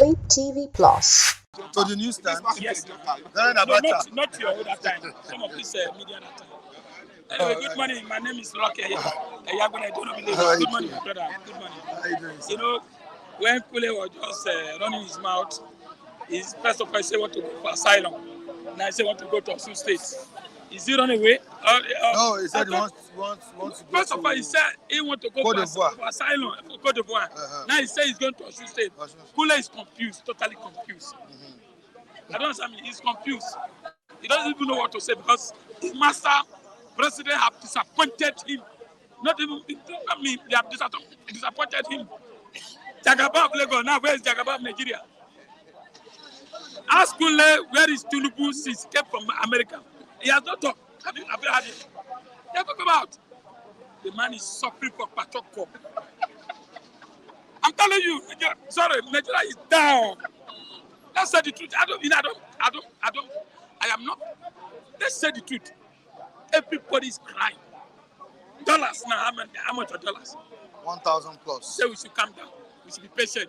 Great TV Plus. So the news stand? Yes. No, not your older time. Some of this media that time. Anyway, good morning. My name is Rocky. I don't know. Good morning, brother. Good morning. How are you doing, sir? You know, when Kule was just running his mouth, he's first of all say want to go for asylum. Now he say want to go to Osun State. Is he running away? No, he said he wants to go First of all, he said he want to go for asylum for Cote d'Ivoire. Now he says he's going to Osun State. Kule is confused, totally confused. I don't understand me. He's confused. He doesn't even know what to say because his master president have disappointed him. Not even me. They have disappointed him. Jagaba of Lagos. Now where is Jagaba of Nigeria? Ask Kule where is Tinubu since he came from America. He has not talked. Have you heard it? They talk about the man is suffering for Patoko. I'm telling you, Nigeria is down. Let's say the truth. I am not. Let's say the truth. Everybody's crying. Dollars now. How much are dollars? 1,000 plus. Say we should calm down. We should be patient.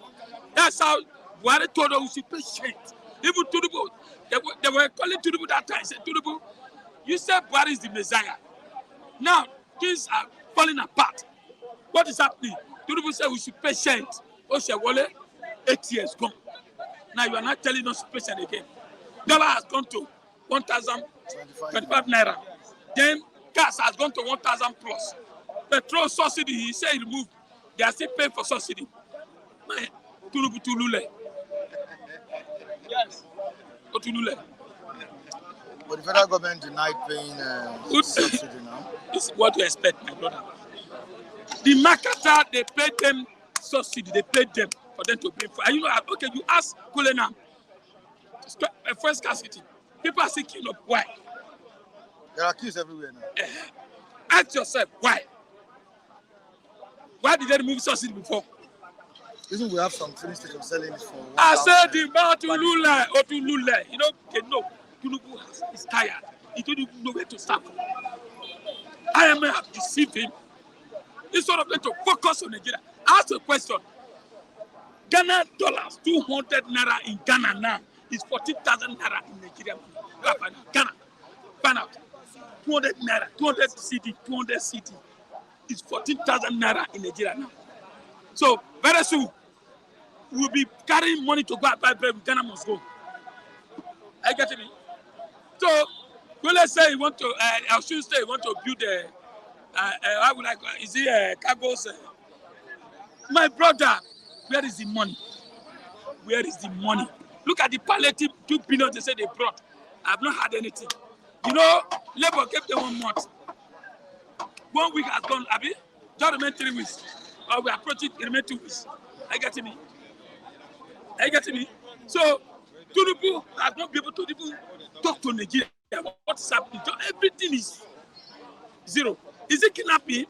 That's how Buhari told us we should be patient. Even Tinubu, they were calling Tinubu that time. Said Tinubu, you said Buhari is the Messiah. Now things are falling apart. What is happening? Tinubu said we should be patient. Oshewole, 8 years gone. Now you are not telling us patient again. Dollar has gone to 1,025 naira. Then gas has gone to 1,000 plus. Petrol subsidy, he said he removed. They are still paying for subsidy. Tinubu Tulule. Yes. Tulule. But the federal government denied paying subsidy now. This is what you expect, my brother. The marketer, they paid them subsidy. They paid them for them to pay for. And you know, okay, you ask Kule now. First scarcity. People are seeking up. Why? There are queues everywhere now. Ask yourself, why? Why did they remove subsidy before? Isn't we have some filling stations selling it for 1,000? I said the about Otulule. You know, they know. Tinubu is tired. He don't even know where to start from. IMF have deceived him. Instead of them to focus on Nigeria. Ask a question. Ghana dollars, 200 naira in Ghana now is 14,000 naira in Nigeria. Ghana, find out. 200 naira, 200 CD is 14,000 naira in Nigeria now. So very soon we'll be carrying money to go and buy bread. Ghana must go. I get it. So well, let's say you want to, I should say you want to build how would I go? Is it cargoes? My brother, where is the money? Where is the money? Look at the palliative 2 billion they say they brought. I've not had anything. You know, Labour gave them 1 month. 1 week has gone, Abi. Just remain 3 weeks. Or we approach it, remain 2 weeks. Are you getting me? So, Tinubu has not been able to even talk to Nigeria. What is happening? So everything is zero. Is it kidnapping?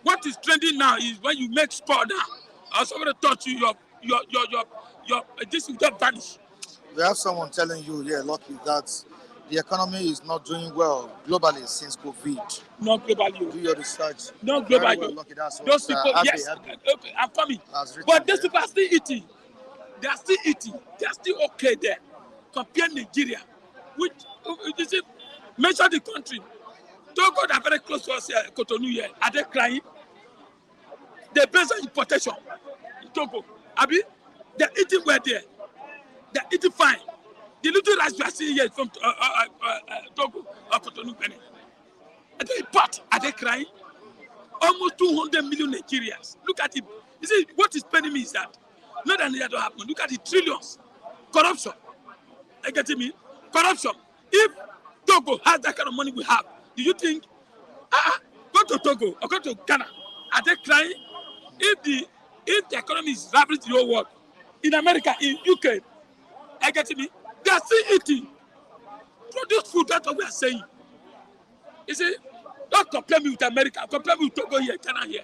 What is trending now is when you make score now, or somebody touch you, your this will just vanish. We have someone telling you, lucky that the economy is not doing well globally since COVID. Not globally. Do your research. Not globally. Well, lucky, that's those people, yes. Okay, I'm coming. But these people are still eating. They are still eating. They are still okay there. Compare Nigeria, which you see, mention the country. Togo are very close to us here, Cotonou here. Are they crying? They based on importation in Togo. Abi, they're eating well there. They're eating fine. The little rice we are seeing here from Togo or Cotonou, Benin. And they import. Are they crying? Almost 200 million Nigerians. Look at it. You see, what is paining me is that not that it don't happen. Look at the trillions. Corruption. Are you getting me? Corruption. If Togo has that kind of money we have, do you think, go to Togo or go to Ghana, are they crying? If the economy is ravaging the whole world, in America, in UK, are you getting me? They are still eating. Produce food, that's what we are saying. You see, don't compare me with America, compare me with Togo here, Ghana here.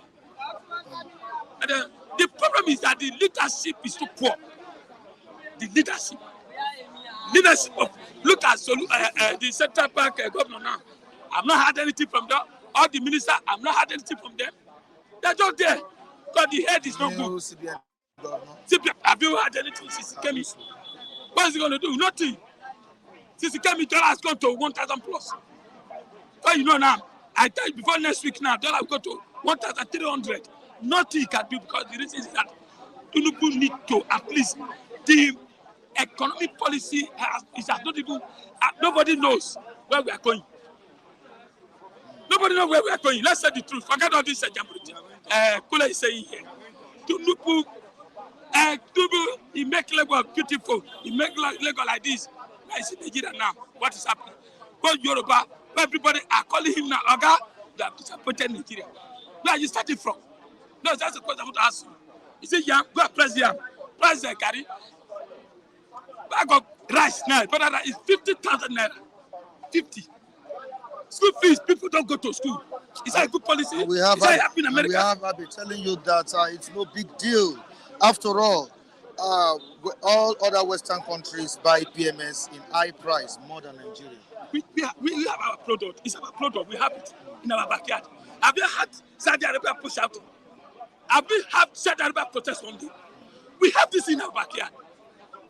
And the problem is that the leadership is too poor. The leadership of, look at the Central Bank governor now. I've not had anything from them. All the ministers, I've not had anything from them. They're just there. Because the head is not good. CBN governor. CBN, have you had anything since he came in? What is he going to do? Nothing. Since he came in, dollar has gone to 1,000 plus. So you know now, I tell you before next week now, dollar will go to 1,300. Nothing he can do because the reason is that Tinubu need to at least the economic policy has not even nobody knows where we are going. Nobody knows where we are going. Let's say the truth. Forget all this Kula is saying here. Tinubu, he make Lagos beautiful. He make Lagos like this. I see Nigeria now. What is happening? Go Yoruba, where everybody are calling him now. Oga, they have disappointed Nigeria. Where are you starting from? No, that's the question I want to ask you. You say, yeah, go and press yam. Price the carry. Bag of rice now, but that is 50,000 naira. 50. School fees, people don't go to school. Is that a good policy? We have, in America? We have been telling you that it's no big deal. After all other Western countries buy PMS in high price more than Nigeria. We have our product. It's our product. We have it in our backyard. Have you had Saudi Arabia push out? Have we had Saudi Arabia protest one day? We have this in our backyard.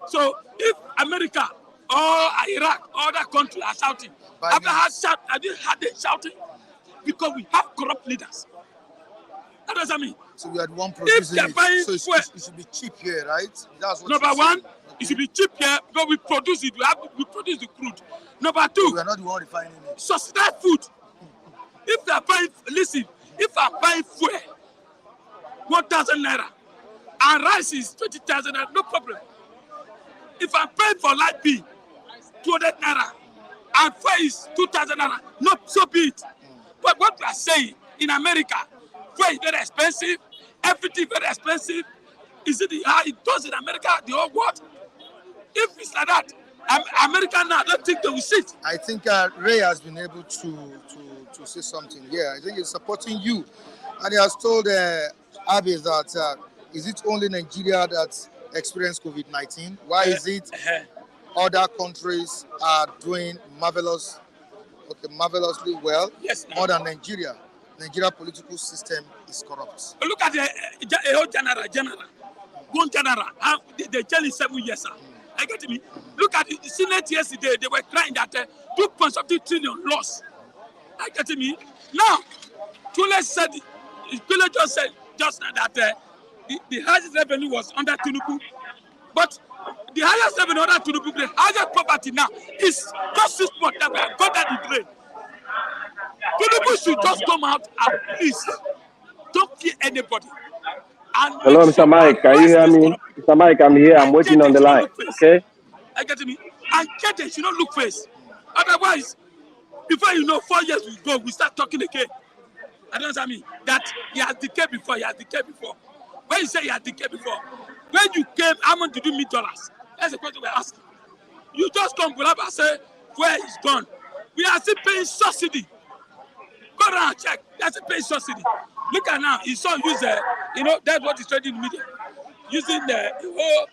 So if America or Iraq or other countries are shouting, have you had them shouting? Because we have corrupt leaders. What does that mean? So we had one producing it. So it should be cheap here, right? That's what Number one, it should be cheap here because we produce it. We produce the crude. Number two, we are not the one refining it. Subsidized food. If they are buying, listen, if I buy fuel, 1,000 naira, and rice is 20,000 naira, no problem. If I pay for light bill, 200 naira, and fuel is 2,000 naira, no, so be it. But what we are saying in America, fuel is very expensive, everything very expensive. Is it how it does in America, the whole world? If it's like that, America now, I don't think they will sit. I think Ray has been able to say something here. I think he's supporting you. And he has told Abe that is it only Nigeria that experienced COVID-19? Why is it other countries are doing marvelously well, more than Nigeria? Nigeria political system is corrupt. Look at the whole general. One general, they jail 7 years, sir. I get me. Look at the Senate yesterday, they were crying that 2.something trillion loss. I get me. Now, Kule just said just now that the highest revenue was under Tinubu. But the highest revenue under Tinubu, the highest poverty now is just 6 months that we have got that in trade. Tinubu should just come out and please don't fear anybody. And hello, Mr. Mike, can you hear me? Mr. Mike, I'm here. I'm waiting on the line. Okay? I get me. And Kete should not look face. Otherwise, before you know, 4 years will go, we start talking again. I don't understand that he has decayed before. When you say he has decayed before, when you came, how much did you meet dollars? That's the question we're asking. You just come up and say, where is gone? We are still paying subsidy. Go around and check. We are still paying subsidy. Look at now, his son use that's what he's trading in the media. Using the whole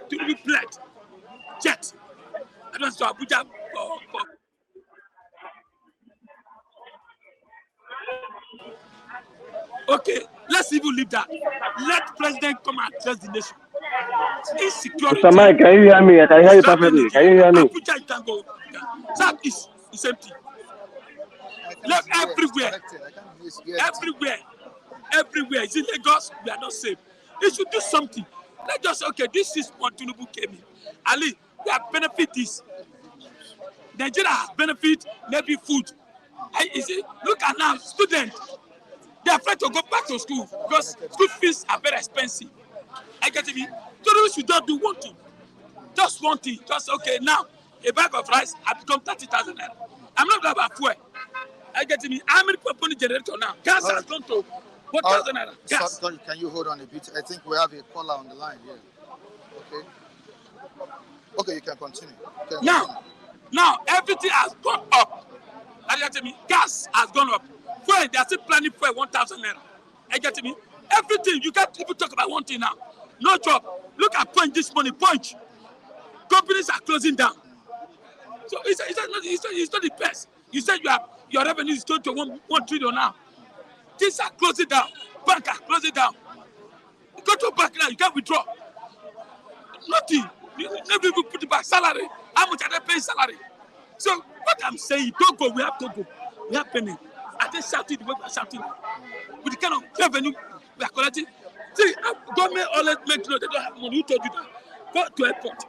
to be plate jet. I don't know Abuja for okay, let's even leave that. Let president come and address the nation. Insecurity. Mr. Mike, can you hear me? I can hear you perfectly. Can you hear me? Abuja, you can go. That is empty. Look, everywhere. Everywhere. It's in Lagos, we are not safe. They should do something. Let's just say, okay, this is what Tinubu came in. Ali, we have benefit this. Nigeria has benefit, maybe food. You see, look at now, students. They are afraid to go back to school because school fees are very expensive. I get me. So we should not do one thing. Just one thing. Just, okay, now, a bag of rice has become 30,000 naira. I'm not talking about fuel. I get me. How many people on the generator now? Gas has gone to 1,000 naira. Gas. Sorry, can you hold on a bit? I think we have a caller on the line here. Okay. Okay, you can continue. Now everything has gone up. I get me. Gas has gone up. Fuel, they are still planning for 1,000 naira. I get me. Everything. You can't even talk about one thing now. No job. Look at Punch this morning. Punch. Companies are closing down. So it's not the best. You said your revenue is going to 1 trillion now. Things are closing down. Bank are closing down. You go to bank now, you can't withdraw. Nothing. Nobody will put it back. Salary. How much are they paying salary? So what I'm saying, don't go. We have to go. We have penny. Are they shouting the way we are shouting? With the kind of revenue we are collecting. See, government always make sure they don't have money. Who told you that? Go to airport.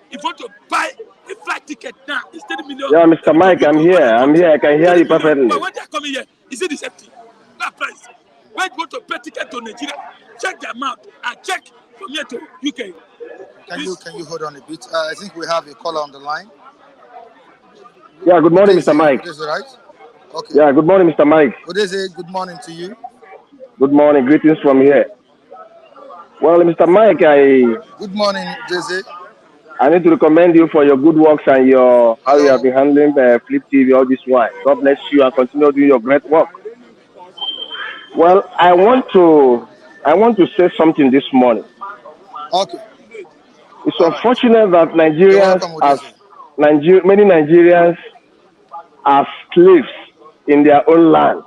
If you want to buy a flight ticket now, it's 30 million. Yeah, Mr. Mike, I'm here. I can hear you perfectly. But when they are coming here, is it the safety? That price. When you go to pay ticket to Nigeria, check the amount and check from here to UK. Can you hold on a bit? I think we have a caller on the line. Yeah, good morning, Mr. Mike. Is it right? Okay. Yeah, good morning, Mr. Mike. Good morning to you. Good morning. Greetings from here. Well, Mr. Mike, Good morning, Jesse. I need to recommend you for your good works and how you have been handling the Flip TV all this while. God bless you and continue doing your great work. Well, I want to say something this morning. Okay. It's unfortunate that many Nigerians are slaves in their own land,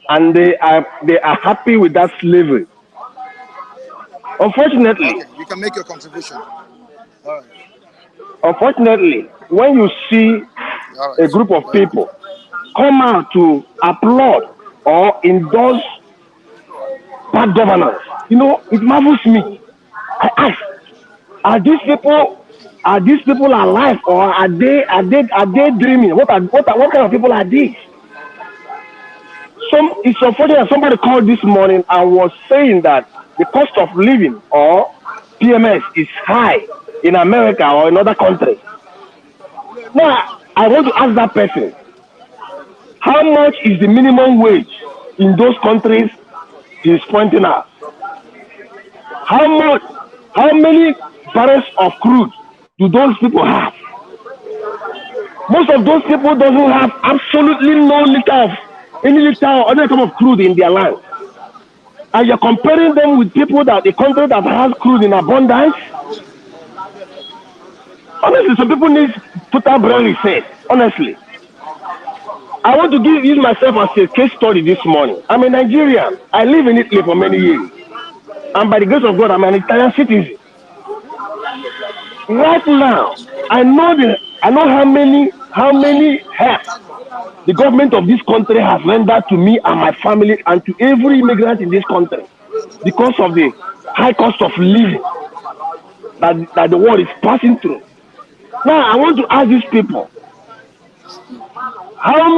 and they are happy with that slavery. Unfortunately, okay, you can make your contribution. All right. Unfortunately, when you see a group of people come out to applaud or endorse bad governance, it marvels me. I ask, are these people alive, or are they dreaming? What kind of people are these? It's unfortunate somebody called this morning and was saying that the cost of living or PMS is high in America or in other countries. Now, I want to ask that person, how much is the minimum wage in those countries he's pointing out? How many barrels of crude do those people have? Most of those people doesn't have absolutely no any liter or any type of crude in their land. And you're comparing them with a country that has crude in abundance. Honestly, some people need total brain reset. Honestly, I want to use myself as a case study this morning. I'm a Nigerian. I live in Italy for many years, and by the grace of God, I'm an Italian citizen. Right now, I know how many help the government of this country has rendered to me and my family and to every immigrant in this country because of the high cost of living that the world is passing through. Now, I want to ask these people, how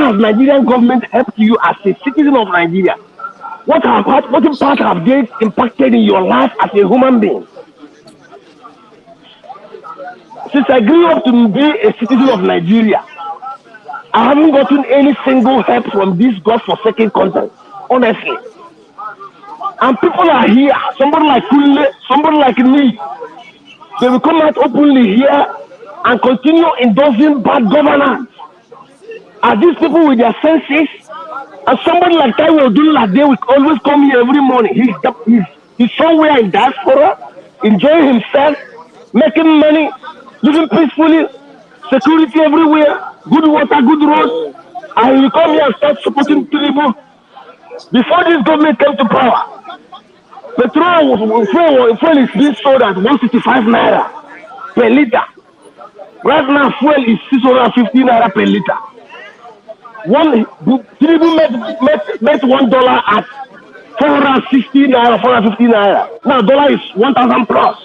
has Nigerian government helped you as a citizen of Nigeria? What impact have they impacted in your life as a human being? Since I grew up to be a citizen of Nigeria, I haven't gotten any single help from this godforsaken country, honestly. And people are here, somebody like Kule, somebody like me, they will come out openly here and continue endorsing bad governance. Are these people with their senses? And somebody like Taiwo Odunlade will always come here every morning. He's somewhere in diaspora, enjoying himself, making money, living peacefully, security everywhere, good water, good roads. And he will come here and start supporting people. Before this government came to power, fuel is being sold at 165 naira per liter. Right now, fuel is 650 naira per liter. Tinubu met $1 at 460 naira, 450 naira. Now, dollar is 1,000 plus.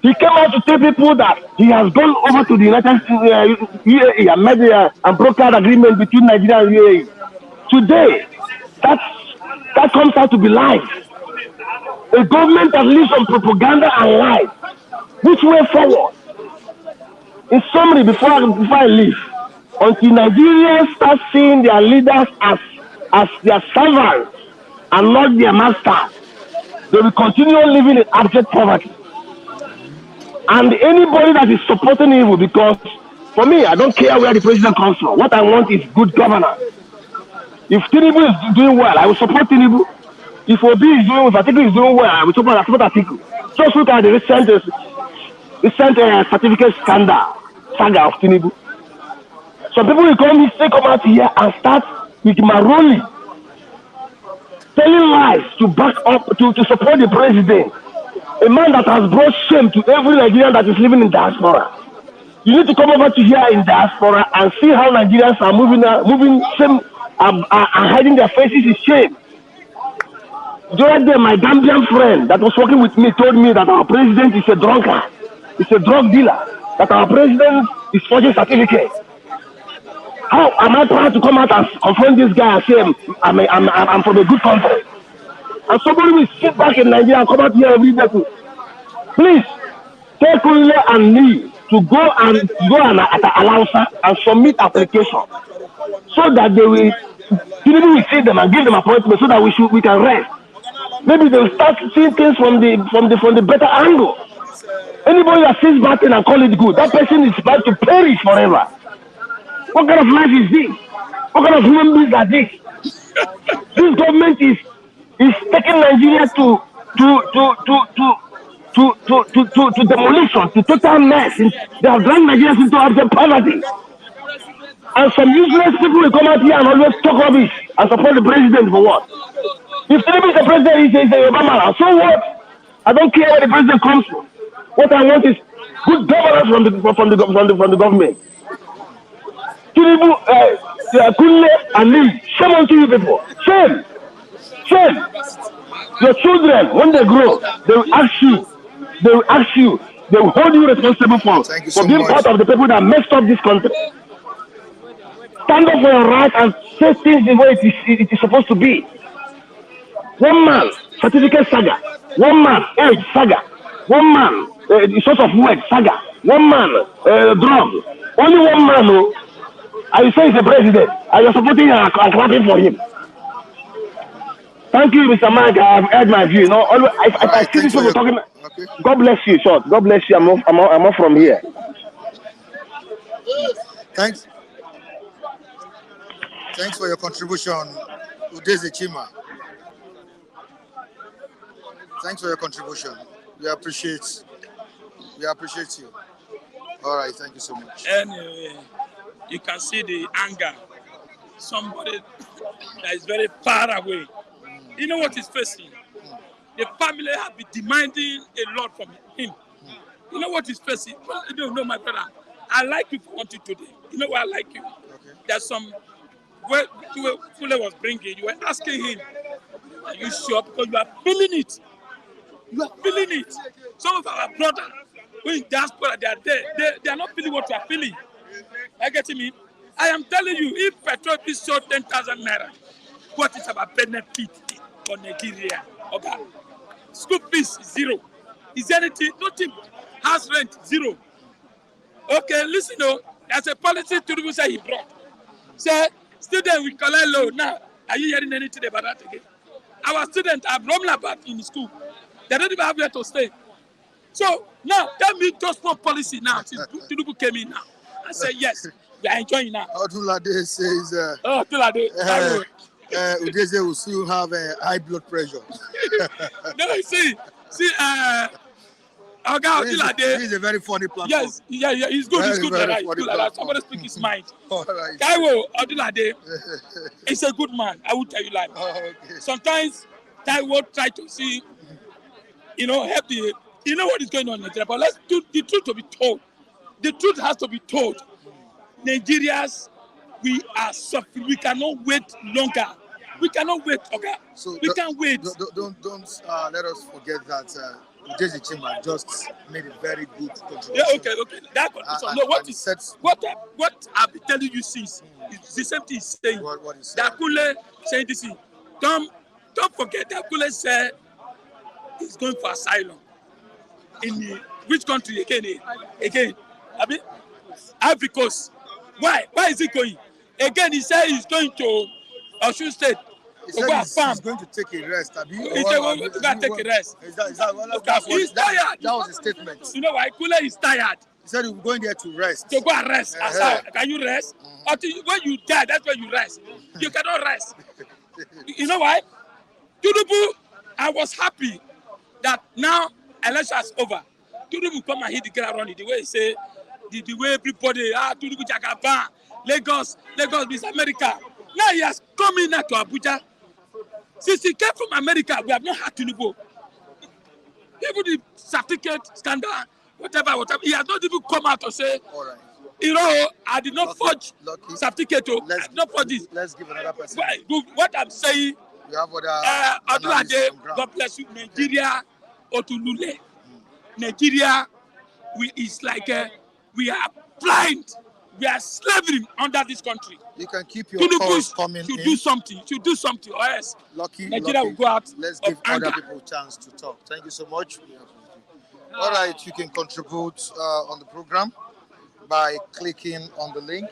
He came out to tell people that he has gone over to the United States, UAE, and made and brokered agreement between Nigeria and UAE. Today, that comes out to be lies. A government that lives on propaganda and lies. Which way forward? In summary, before I leave, until Nigerians start seeing their leaders as their servants and not their masters, they will continue living in abject poverty. And anybody that is supporting evil, because for me, I don't care where the president comes from. What I want is good governance. If Tinubu is doing well, I will support Tinubu. If Obi is doing well, if Atiku is doing well, I will support Atiku. Just look at the recent certificate scandal saga of Tinubu. Some people will come out here and start with Maroli, telling lies to back up, to support the president. A man that has brought shame to every Nigerian that is living in diaspora. You need to come over to here in diaspora and see how Nigerians are moving shame and hiding their faces in shame. The other day, my Gambian friend that was working with me told me that our president is a drunkard, is a drug dealer, that our president is forging certificates. How am I proud to come out and confront this guy and say I'm from a good country? And somebody will sit back in Nigeria and come out here every day to, please, take Kule and me to go and at Alausa and submit application so that they will, people will see them and give them appointment so that we can rest. Maybe they will start seeing things from the better angle. Anybody that sees bad thing and call it good, that person is about to perish forever. What kind of life is this? What kind of human beings are this? This government is taking Nigeria to demolition, to total mess. They have dragged Nigerians into abject poverty. And some useless people will come out here and always talk rubbish and support the president for what? If Tinubu is the president, he says Obama. So what? I don't care where the president comes from. What I want is good governance from the government. Tinubu, Kule and Lee, shame on you people. Shame. Shame. Your children, when they grow, they will ask you, they will hold you responsible for being part of the people that messed up this country. Stand up for your right and say things the way it is supposed to be. One man, certificate saga. One man, age saga. One man, source of work saga. One man, drug. Only one man, who, and you say he's the president, and you're supporting him and clapping for him. Thank you, Mr. Mike. I've heard my view. You know, if I see these people talking, okay. God bless you, short. God bless you. I'm off from here. Thanks for your contribution, Udeze Chima. Thanks for your contribution. We appreciate you. All right, thank you so much. Anyway, you can see the anger. Somebody that is very far away. You know what he's facing? The family have been demanding a lot from him. You know what he's facing? You don't know, my brother. I like you for what you today. You know why I like you? Okay. There's some where Fule was bringing. You were asking him, are you sure? Because you are feeling it. You are feeling it. Some of our brothers who in diaspora, they are there. They are not feeling what you are feeling. Are you getting me? I am telling you, if petrol is sold 10,000 naira, what is our benefit for Nigeria? Okay. School fees is zero. Is anything? Nothing. House rent zero. Okay, listen, there's a policy to say he brought. Say, students will collect loan. Now, are you hearing anything about that again? Our students have roaming about in school. They don't even have where to stay. So now, tell me just one policy now. Since Tinubu came in now, I say yes, we are enjoying now. Odunlade says, Odunlade. Udeze will still have high blood pressure. No, see, Odunlade. He's a very funny platform. Yes, yeah, he's good. He's good like that. He's good like that. Somebody speak his mind. All right. Taiwo Odunlade is a good man. I will tell you like. Okay. Sometimes Taiwo try to see, help the. You know what is going on in Nigeria, but let's do the truth to be told. The truth has to be told. Nigerians, we are suffering. We cannot wait longer. We cannot wait, okay? So we can't wait. Don't let us forget that Udeze Chima just made a very good contribution. Yeah, okay. That contribution. What I've been telling you since is the same thing he's saying. What is saying? Dakule saying this thing. Don't forget Dakule said he's going for asylum. In which country again? I mean, Ivory Coast. Why is he going? Again, he said he's going to Osun State. He said he's going to take a rest. He said he's going to take a rest. He's tired. That was his statement. You know why? Kule is tired. He said he was going there to rest. To go and rest. Can you rest? Until when you die, that's when you rest. You cannot rest. You know why? Tinubu, I was happy that now election is over. Tinubu come and hit the ground running. The way he say, the way everybody, Tinubu Jagaban, Lagos means America. Now he has come in now to Abuja. Since he came from America, we have not had Tinubu. Even the certificate scandal, whatever, he has not even come out to say, All right. you know, I did not forge Lucky. certificate. I did not forge this. Let's give another person. What I'm saying, we have other God bless you, Nigeria, Otulule. Nigeria, it's like we are blind. We are slavery under this country. You can keep your calls coming should do something, or else Nigeria will go out. Let's give other people a chance to talk. Thank you so much. All right, you can contribute on the program by clicking on the link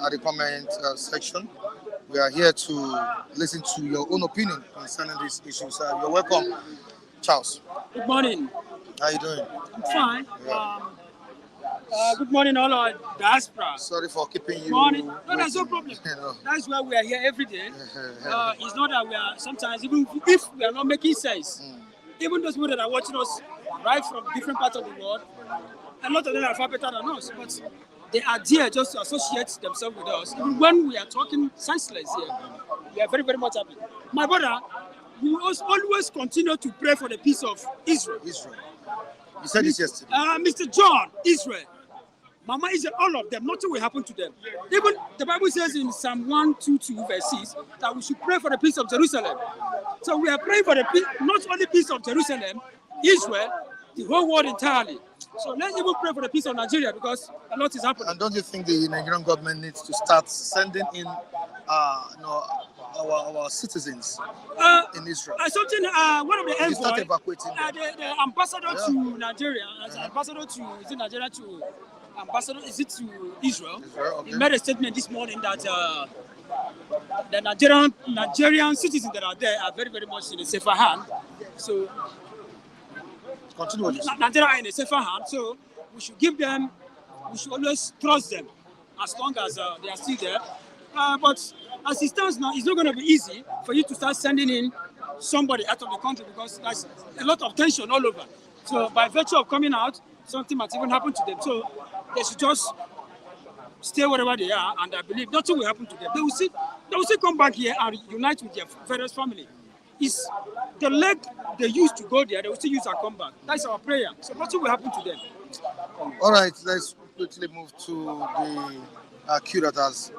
at the comment section. We are here to listen to your own opinion concerning these issues. You're welcome, Charles. Good morning. How are you doing? I'm fine. Yeah. Good morning, all our diaspora. Sorry for keeping you. Morning. No, that's no problem. You know. That's why we are here every day. It's not that we are sometimes, even if we are not making sense, even those people that are watching us right from different parts of the world, a lot of them are far better than us, but they are there just to associate themselves with us. Even when we are talking senseless here, we are very, very much happy. My brother, we must always continue to pray for the peace of Israel. You said this yesterday. Mr. John, Israel, Mama Israel, all of them, nothing will happen to them. Even the Bible says in Psalm 122 verse 6 that we should pray for the peace of Jerusalem. So we are praying for the peace, not only peace of Jerusalem, Israel, the whole world entirely. So let's even pray for the peace of Nigeria because a lot is happening. And don't you think the Nigerian government needs to start sending in our citizens in Israel? Something, one of the envoys, start evacuating the ambassador to Nigeria, ambassador to, is it Nigeria to, ambassador, is it to Israel? Okay. He made a statement this morning that the Nigerian citizens that are there are very, very much in a safer hand. So continue with this. Nigeria are in a safer hand, so we should give them, we should always trust them as long as they are still there. But as it stands now, it's not going to be easy for you to start sending in somebody out of the country because there's a lot of tension all over. So by virtue of coming out, something might even happen to them. So they should just stay wherever they are, and I believe nothing will happen to them. They will still come back here and unite with their various family. It's the leg they used to go there, they will still use and come back. That's our prayer. So nothing will happen to them. All right, let's quickly move to the queue that has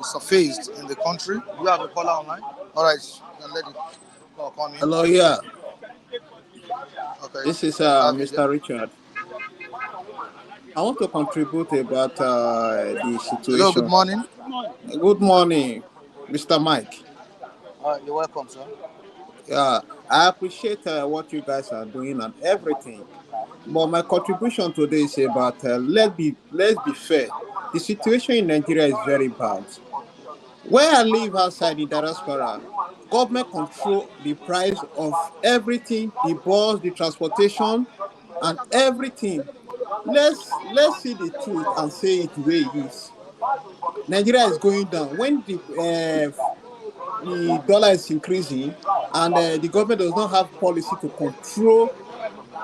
surfaced in the country. You have a caller online? All right, you can let it come in. Hello, yeah. Okay. This is Mr. Richard. I want to contribute about the situation. Hello, good morning. Good morning, Mr. Mike. You're welcome, sir. Yeah, I appreciate what you guys are doing and everything. But my contribution today is about let's be fair. The situation in Nigeria is very bad. Where I live outside in diaspora, government control the price of everything, the bus, the transportation, and everything. Let's see the truth and say it the way it is. Nigeria is going down. When the dollar is increasing and the government does not have policy to control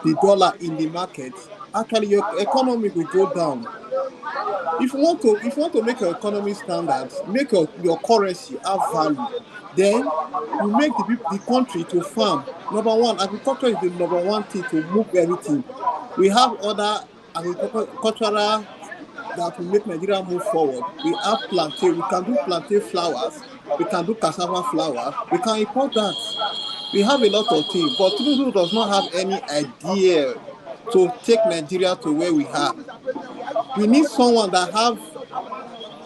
the dollar in the market, actually your economy will go down. If you want to make your economy standards, make your currency have value, then you make the country to farm. Number one, agriculture is the number one thing to move everything. We have other agricultural that will make Nigeria move forward. We have plantain. We can do plantain flowers. We can do cassava flour. We can import that. We have a lot of things, but Tinubu does not have any idea to take Nigeria to where we are. We need someone that have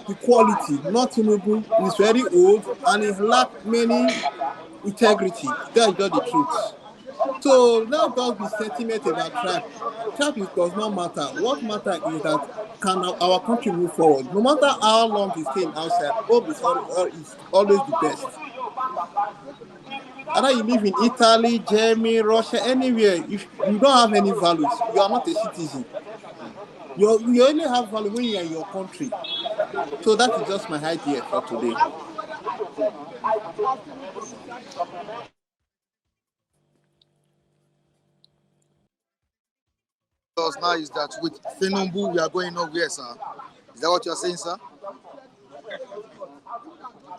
the quality. Not Tinubu. He's very old and he lacks many integrity. That's just the truth. So let us be sentiment about tribe. Tribe does not matter. What matters is that can our country move forward? No matter how long it's staying outside, hope is always the best. Either you live in Italy, Germany, Russia, anywhere, if you don't have any values, you are not a citizen. You only have value when you are in your country. So that is just my idea for today. Now is that with Tinubu we are going nowhere, sir. Is that what you are saying, sir?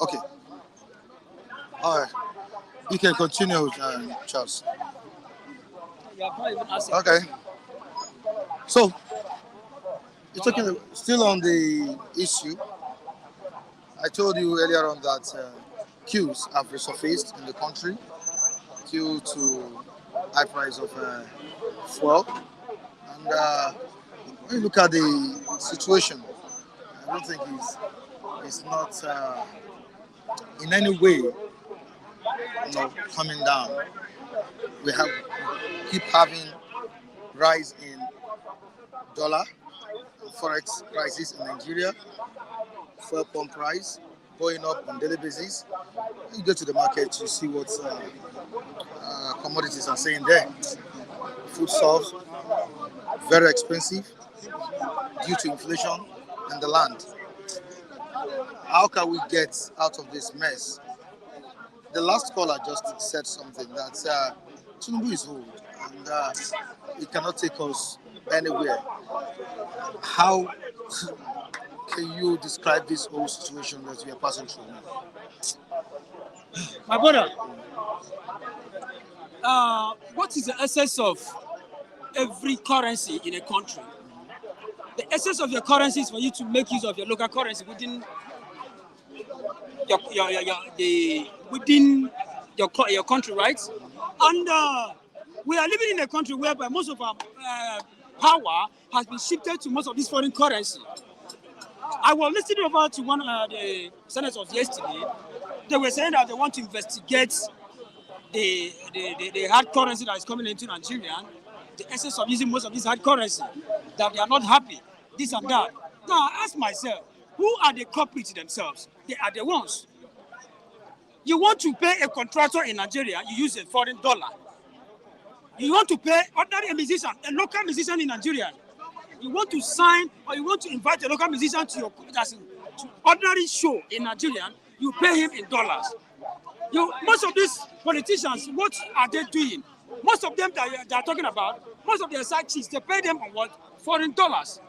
Okay. All right. You can continue, Charles. Okay. So, you're talking still on the issue. I told you earlier on that queues have resurfaced in the country due to high price of fuel. And when you look at the situation, I don't think it's not in any way coming down. We have keep having rise in dollar, forex prices in Nigeria, fuel pump price going up on daily basis. You go to the market, you see what commodities are saying there. Food stuff very expensive due to inflation and the land. How can we get out of this mess? The last caller just said something that Tinubu is old and it cannot take us anywhere. How can you describe this whole situation that we are passing through now? My brother, what is the essence of every currency in a country? The essence of your currency is for you to make use of your local currency within your country, right? And we are living in a country whereby most of our power has been shifted to most of this foreign currency. I was listening over to one of the senators yesterday. They were saying that they want to investigate the hard currency that is coming into Nigeria, the essence of using most of this hard currency, that they are not happy, this and that. Now I ask myself, who are the culprits themselves? They are the ones. You want to pay a contractor in Nigeria, you use a foreign dollar. You want to pay ordinary musician, a local musician in Nigeria. You want to sign or you want to invite a local musician to your to ordinary show in Nigeria, you pay him in dollars. Most of these politicians, what are they doing? Most of them that they are talking about, most of their side chicks, they pay them on what? Foreign dollars.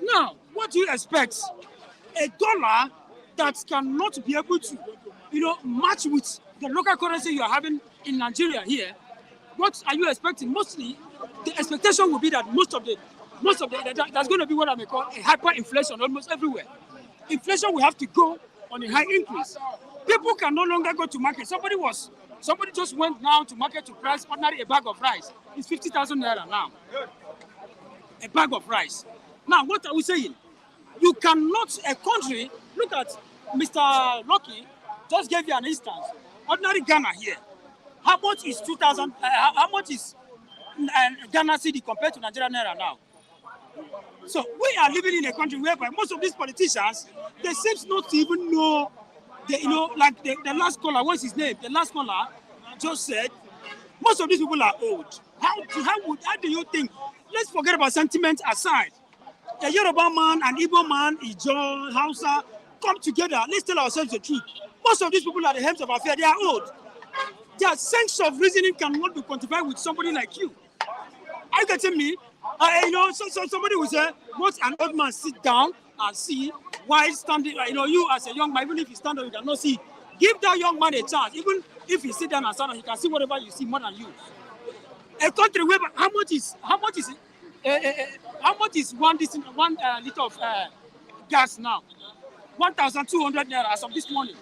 Now, what do you expect? A dollar that cannot be able to, match with the local currency you are having in Nigeria here. What are you expecting? Mostly, the expectation will be that most of the that's going to be what I may call a hyperinflation almost everywhere. Inflation will have to go on a high increase. People can no longer go to market. Somebody just went now to market to price ordinary a bag of rice. It's 50,000 naira now. A bag of rice. Now, what are we saying? You cannot, a country, look at Mr. Lucky, just gave you an instance. Ordinary Ghana here. How much is 2,000? How much is Ghana cedi compared to Nigerian naira now? So we are living in a country whereby most of these politicians, they seem not to even know, like the last caller, what's his name? The last caller just said, most of these people are old. How do you think? Let's forget about sentiment aside. A Yoruba man, an Igbo man, Ijo, Hausa, come together. Let's tell ourselves the truth. Most of these people are the heads of affairs. They are old. Their sense of reasoning cannot be quantified with somebody like you. Are you getting me? So somebody will say, "What an old man sit down and see while standing." You as a young man, even if you stand up, you cannot see. Give that young man a chance. Even if he sit down and stand up, he can see whatever you see more than you. A country where how much is 1 liter of gas now? 1,200 naira as of this morning.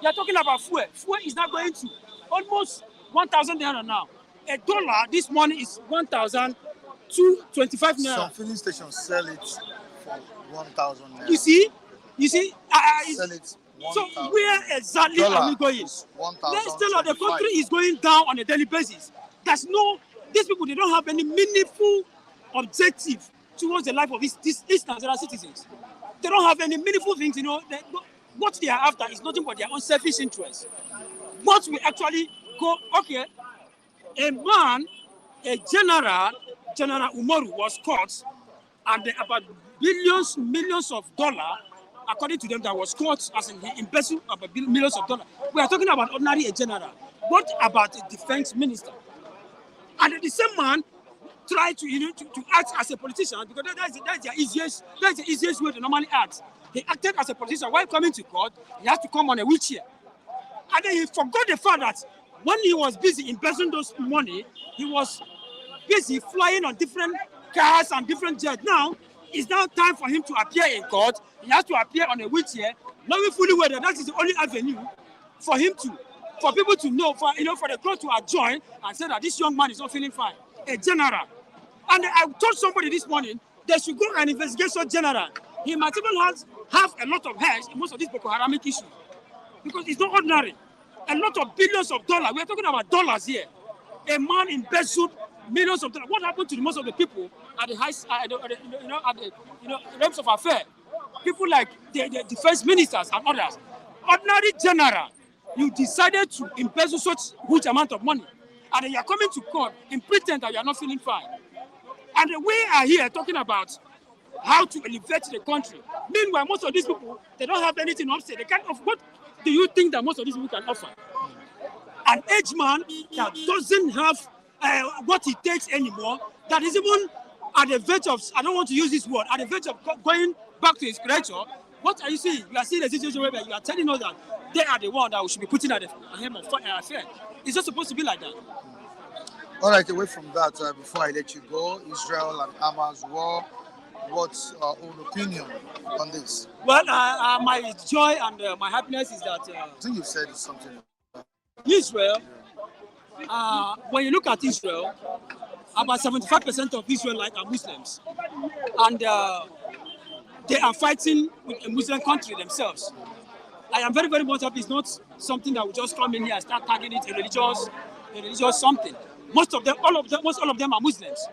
You are talking about fuel. Fuel is now going to almost 1,000 naira now. A dollar this morning is 1,225 naira. Some filling stations sell it for 1,000 naira. You see, sell it. So where exactly are we going? Let's tell us the country is going down on a daily basis. These people, they don't have any meaningful objective towards the life of these Nigerian citizens. They don't have any meaningful things, what they are after is nothing but their own selfish interests. What we actually go, okay, a General Umaru was caught, and about millions of dollars, according to them, that was caught as in embezzle about millions of dollars. We are talking about ordinary a general. What about a defense minister? And the same man try to, to act as a politician, because that's the easiest way to normally act. He acted as a politician. While coming to court, he has to come on a wheelchair. And then he forgot the fact that when he was busy embezzling those money, he was busy flying on different cars and different jets. Now, it's now time for him to appear in court. He has to appear on a wheelchair, knowing fully well that that is the only avenue for him to, for people to know, for the court to adjoin and say that this young man is not feeling fine. A general. And I told somebody this morning they should go and investigation general. He might even have a lot of heads in most of these Boko Haramic issues, because it's not ordinary. A lot of billions of dollars. We are talking about dollars here. A man embezzled millions of dollars. What happened to most of the people at the realms of affair? People like the defense ministers and others. Ordinary general, you decided to embezzle such huge amount of money, and then you are coming to court in pretense that you are not feeling fine. And we are here talking about how to elevate the country. Meanwhile, most of these people, they don't have anything to say. They can't offer. What do you think that most of these people can offer? An aged man that doesn't have what it takes anymore, that is even at the verge of, I don't want to use this word, at the verge of going back to his creator. What are you seeing? You are seeing a situation where you are telling us that they are the one that we should be putting at the helm of affair. It's not supposed to be like that. All right, away from that, before I let you go, Israel and Hamas war, what's our own opinion on this? Well, my joy and my happiness is that... I think you said something. Israel, when you look at Israel, about 75% of Israelites are Muslims. And they are fighting with a Muslim country themselves. I am very, very much happy. It's not something that will just come in here and start tagging it a religious something. Most of them are Muslims.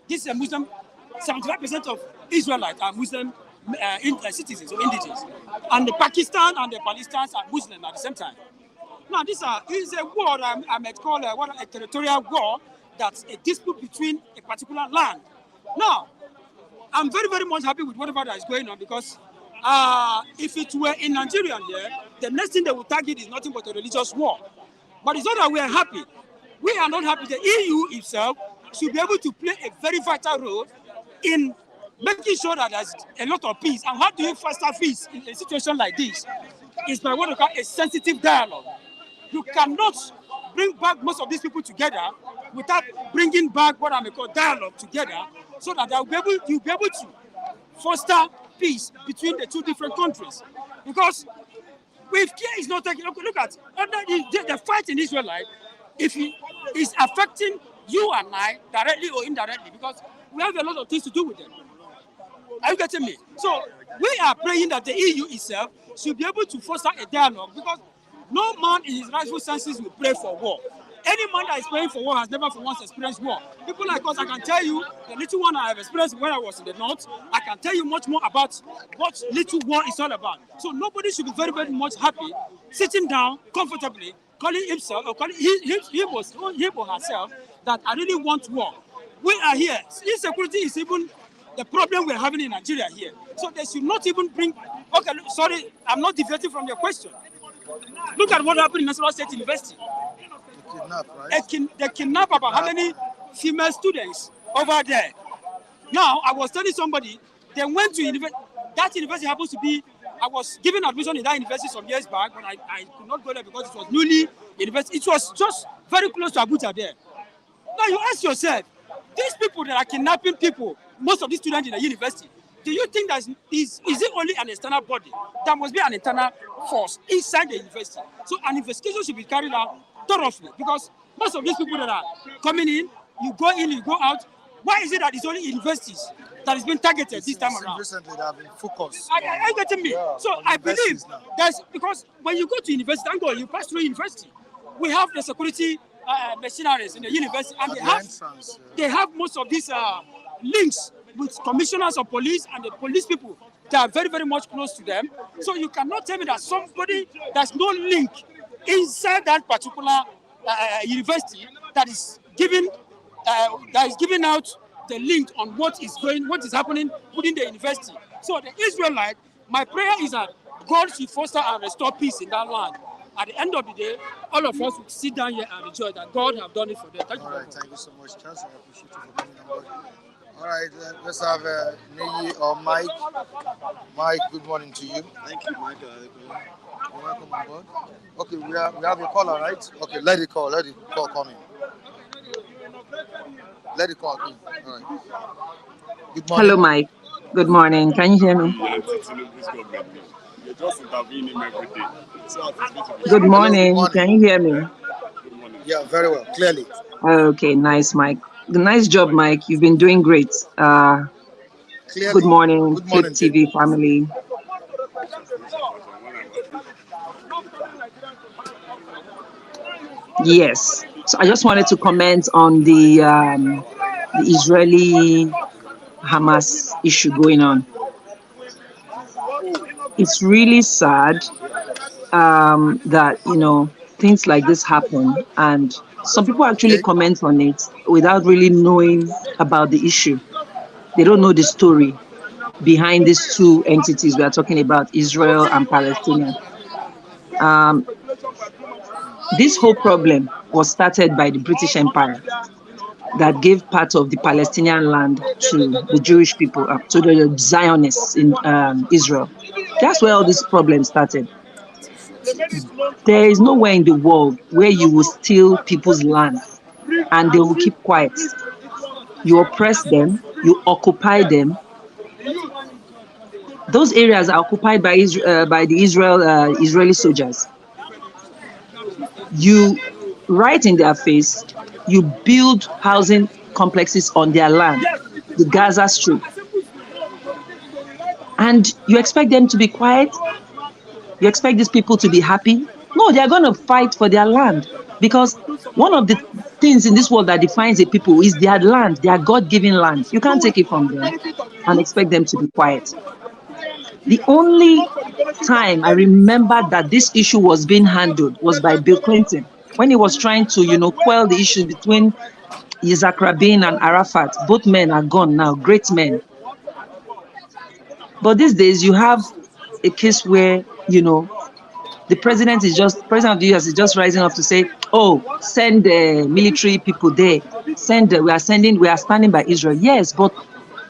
This is a Muslim. 75% of Israelites are Muslim citizens or indigenous, and the Pakistan and the Palestinians are Muslim at the same time. Now, this is a war I might call a territorial war. That's a dispute between a particular land. Now, I'm very, very much happy with whatever that is going on, because if it were in Nigeria here, the next thing they would target is nothing but a religious war. But it's not that we are happy. We are not happy. The EU itself should be able to play a very vital role in making sure that there's a lot of peace. And how do you foster peace in a situation like this? Is by what we call a sensitive dialogue. You cannot bring back most of these people together without bringing back what I may call dialogue together, so that you'll be able to foster peace between the two different countries. Because if care is not taken, look at the fight in Israel, if it is affecting you and I directly or indirectly, because we have a lot of things to do with them. Are you getting me? So we are praying that the EU itself should be able to foster a dialogue, because no man in his rightful senses will pray for war. Any man that is praying for war has never for once experienced war. People like us, I can tell you, the little one I have experienced when I was in the north, I can tell you much more about what little war is all about. So nobody should be very, very much happy sitting down comfortably, calling himself or calling him or herself that I really want war. We are here. Insecurity is even the problem we're having in Nigeria here. So they should not even bring... Okay, sorry, I'm not deviating from your question. Look at what happened in National State University. They kidnap about how many female students over there. Now, I was telling somebody, they went to university. That university happens to be... I was given admission in that university some years back, but I could not go there because it was newly university. It was just very close to Abuja there. Now, you ask yourself, these people that are kidnapping people, most of these students in the university, do you think that is it only an external body? There must be an internal force inside the university. So an investigation should be carried out thoroughly, because most of these people that are coming in, you go in, you go out. Why is it that it's only universities that is being targeted this time around? Recently, they have been focused. Are you getting me? Yeah, so I believe that's because when you go to university, thank God, you pass through university. We have the security mercenaries in the university, and they have most of these links with commissioners of police and the police people that are very, very much close to them. So you cannot tell me that somebody that's no link inside that particular university that is giving out the link on what is happening within the university. So the Israelite, my prayer is that God should foster and restore peace in that land. at the end of the day, all of us will sit down here and rejoice that God have done it for them. Thank you. All right, thank you so much, Charles. I appreciate you for coming on board. All right, let's have Neyi or Mike. Mike, good morning to you. Thank you, Michael. You're welcome on board. Okay, we have a caller, right? Okay, let the call come in. Let it call in. All right. Good Hello, morning. Mike. Good morning. Can you hear me? Tinubu's government. You're just intervening him every day. So it's going to be Good short. Hello, good morning. morning. Can you hear me? Good morning. Yeah, very well, clearly. Okay, nice, Mike. Nice job, Mike. You've been doing great. Good Clearly. morning, Good Flip morning, Jane. TV family. Yes. So I just wanted to comment on the Israeli Hamas issue going on. It's really sad that things like this happen, and some people actually Okay. comment on it without really knowing about the issue. They don't know the story behind these two entities we are talking about, Israel and Palestine. Um, this whole problem was started by the British Empire that gave part of the Palestinian land to the Jewish people, to the Zionists in Israel. That's where all this problem started. There is nowhere in the world where you will steal people's land and they will keep quiet. You oppress them, you occupy them. Those areas are occupied by by the Israeli soldiers. You right in their face, you build housing complexes on their land, the Gaza Strip, and you expect them to be quiet? You expect these people to be happy? No, they are going to fight for their land, because one of the things in this world that defines a people is their land, their God-given land. You can't take it from them and expect them to be quiet. The only time I remember that this issue was being handled was by Bill Clinton when he was trying to, quell the issue between Yitzhak Rabin and Arafat. Both men are gone now, great men. But these days you have a case where, the president of the US is just rising up to say, oh, send military people there. We are standing by Israel. Yes, but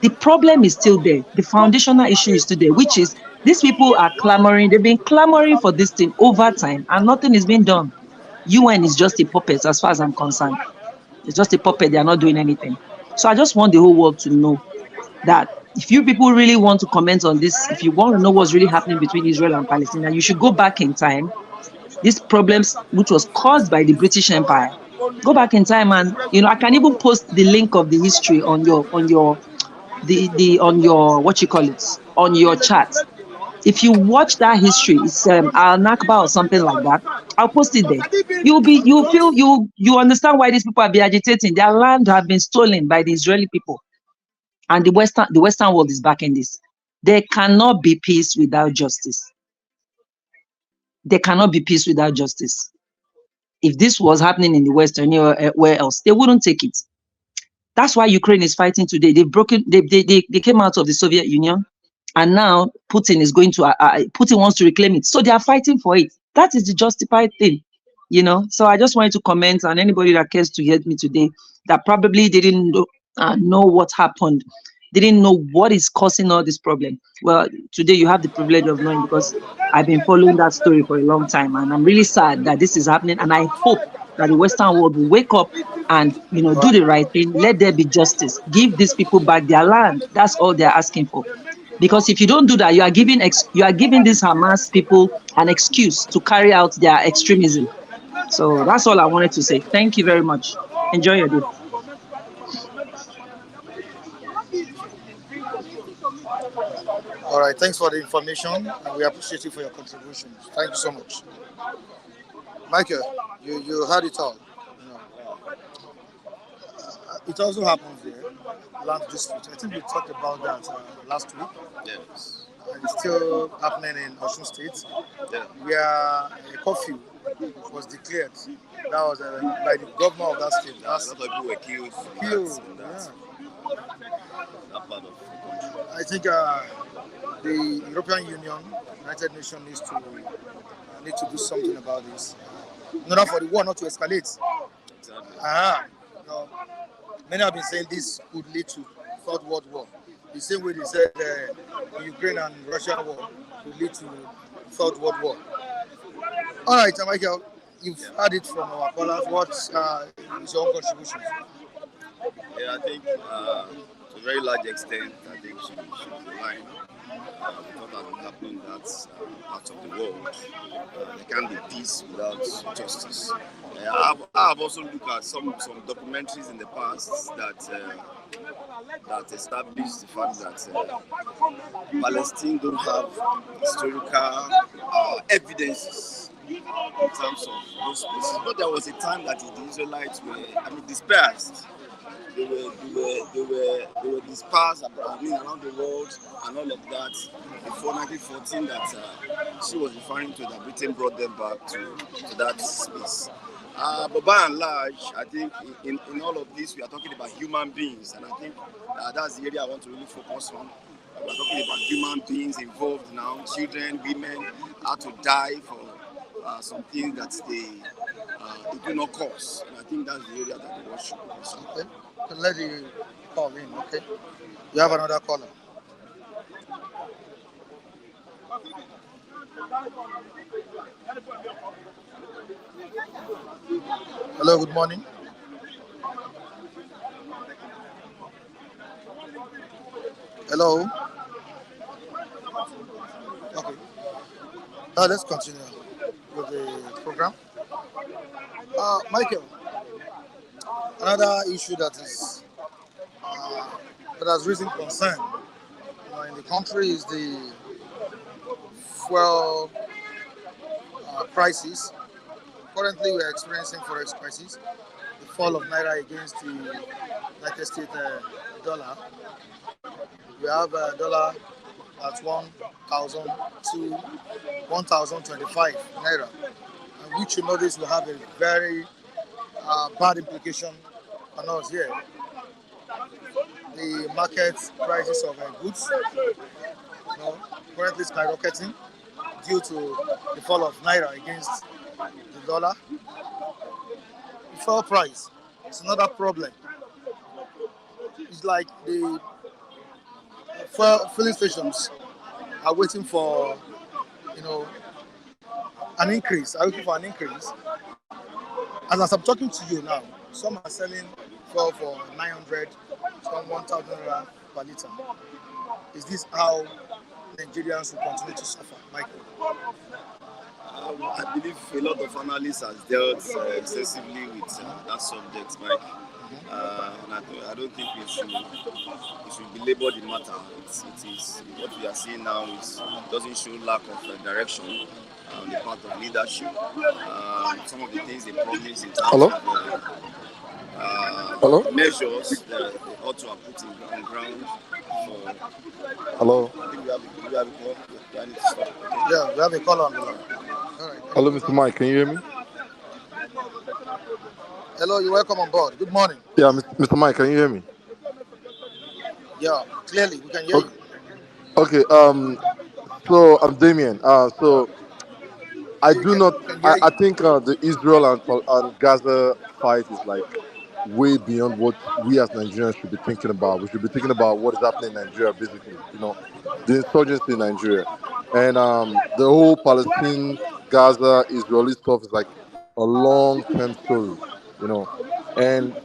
the problem is still there. The foundational issue is still there, which is these people are clamoring. They've been clamoring for this thing over time and nothing is being done. UN is just a puppet as far as I'm concerned. It's just a puppet. They are not doing anything. So I just want the whole world to know that if you people really want to comment on this, if you want to know what's really happening between Israel and Palestine, you should go back in time. These problems, which was caused by the British Empire, go back in time, and I can even post the link of the history on your what you call it, on your chat. If you watch that history, it's Al Nakba or something like that. I'll post it there. You understand why these people are be agitating. Their land have been stolen by the Israeli people, and the Western world is backing this. There cannot be peace without justice. There cannot be peace without justice. If this was happening in the West or anywhere else, they wouldn't take it. That's why Ukraine is fighting today. They came out of the Soviet Union, and now Putin is going to Putin wants to reclaim it. So they are fighting for it. That is the justified thing, So I just wanted to comment on anybody that cares to hear me today that probably didn't know what happened, didn't know what is causing all this problem. Well, today you have the privilege of knowing, because I've been following that story for a long time, and I'm really sad that this is happening. And I hope that the Western world will wake up and do the right thing. Let there be justice. Give these people back their land. That's all they're asking for. Because if you don't do that, you are giving these Hamas people an excuse to carry out their extremism. So that's all I wanted to say. Thank you very much. Enjoy your day. All right, thanks for the information, and we appreciate you for your contributions. Thank you so much. Michael, you heard it all. It also happens here, land dispute. I think we talked about that last week. Yes. It's still happening in Osun State, where a curfew was declared. That was by the governor of that state. A lot of people were killed. That part of the country. I think the European Union, United Nations, needs to need to do something about this in order for the war not to escalate. Exactly. You know, many have been saying this could lead to Third World War. The same way they said the Ukraine and Russia war could lead to Third World War. All right, Michael, you've heard it from our callers. What is your own contribution? Yeah, I think to a very large extent, I think she's aligned. With what has been happening in that part of the world, there can't be peace without justice. I've also looked at some documentaries in the past that establish the fact that Palestine don't have historical evidences in terms of those places. But there was a time that the Israelites were, dispersed. They were dispersed around the world and all of that before 1914 that she was referring to, that Britain brought them back to that space. But by and large, I think in all of this, we are talking about human beings, and I think that's the area I want to really focus on. We're talking about human beings involved now, children, women, how to die for something that they do not cause. And I think that's the area that the world should focus on. Okay. So let you call in, okay? You have another caller. Hello, good morning. Hello. Okay. Now let's continue with the program. Michael, another issue that has risen concern in the country is the fuel prices. Currently, we are experiencing forex crisis, the fall of naira against the United States dollar. We have a dollar at 1,000 to 1,025 naira, and which you know this will have a very bad implication on us here. The market prices of goods, currently skyrocketing due to the fall of naira against the dollar. The fuel price is another problem. It's like the filling stations are waiting for, an increase. Are looking for an increase. As I'm talking to you now, some are selling fuel for 900, some 1,000 naira per liter. Is this how Nigerians will continue to suffer, Michael? I believe a lot of analysts have dealt extensively with that subject, Mike. And I don't think we should belabor the matter. It is what we are seeing now doesn't show lack of direction on the part of leadership. Some of the things they promise in terms of measures that they ought to have put on ground for. Hello. I think we have a call. I need to stop. Okay? Yeah, we have a call on the line. All right. Hello, Mr. Mike. Can you hear me? Hello, you're welcome on board. Good morning. Yeah, Mr. Mike, can you hear me? Yeah, clearly we can hear you. Okay. So I'm Damien. So I do not. I think the Israel and Gaza fight is like way beyond what we as Nigerians should be thinking about. We should be thinking about what is happening in Nigeria, basically. The insurgency in Nigeria, and the whole Palestine, Gaza, Israeli stuff is like a long-term story. And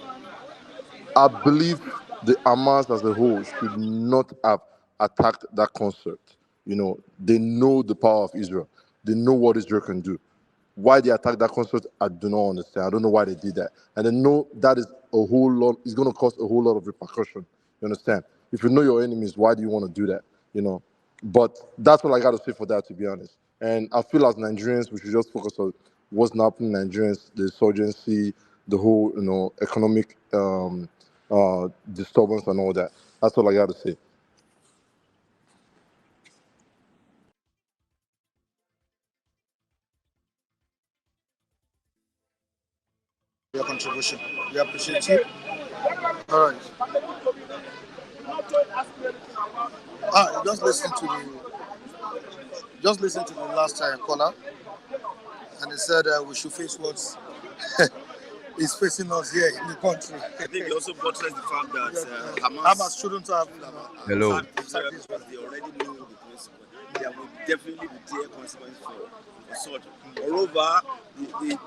I believe the Hamas as a whole should not have attacked that concert. They know the power of Israel. They know what Israel can do. Why they attacked that concert, I do not understand. I don't know why they did that. And they know that is a whole lot, it's going to cause a whole lot of repercussion. You understand? If you know your enemies, why do you want to do that? But that's what I got to say for that, to be honest. And I feel as Nigerians, we should just focus on what's happening in Nigerians, the insurgency, the whole, economic disturbance and all that. That's all I got to say. Your contribution. We appreciate you. All right. Just listen to the last caller. and they said we should face what is facing us here in the country. I think they also buttressed the fact that Hamas shouldn't have Hello. because they already know the consequence. There will definitely be clear consequence for such. Moreover, the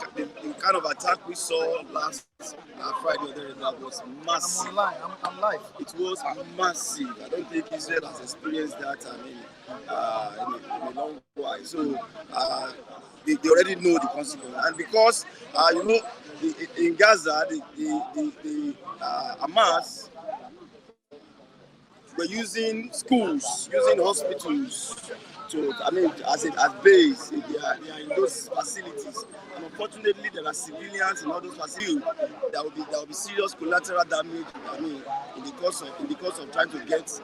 kind of attack we saw last Friday that was massive. I'm live. It was massive. I don't think Israel has experienced that in a long while. So they already know the consequence. And because in Gaza, the Hamas were using schools, using hospitals as base. They are in those facilities. And unfortunately, there are civilians in all those facilities. There will be serious collateral damage. In the course of trying to get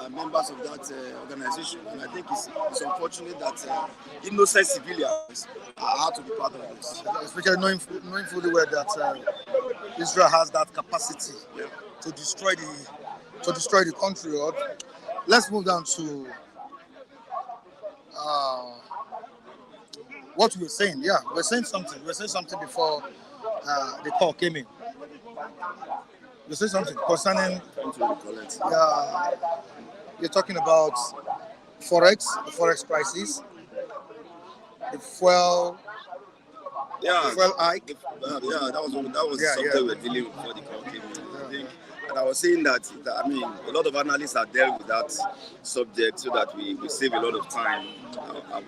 members of that organization. And I think it's unfortunate that innocent civilians are to be part of this. Especially knowing fully well that Israel has that capacity to destroy the country. Let's move down to what we were saying. Yeah, we're saying something. We were saying something before the call came in. We said something concerning. You're talking about forex, the forex crisis, the fuel. Yeah, fuel hike. That was something we were dealing with before the call came in. I think, and I was saying that a lot of analysts are dealt with that subject so that we save a lot of time.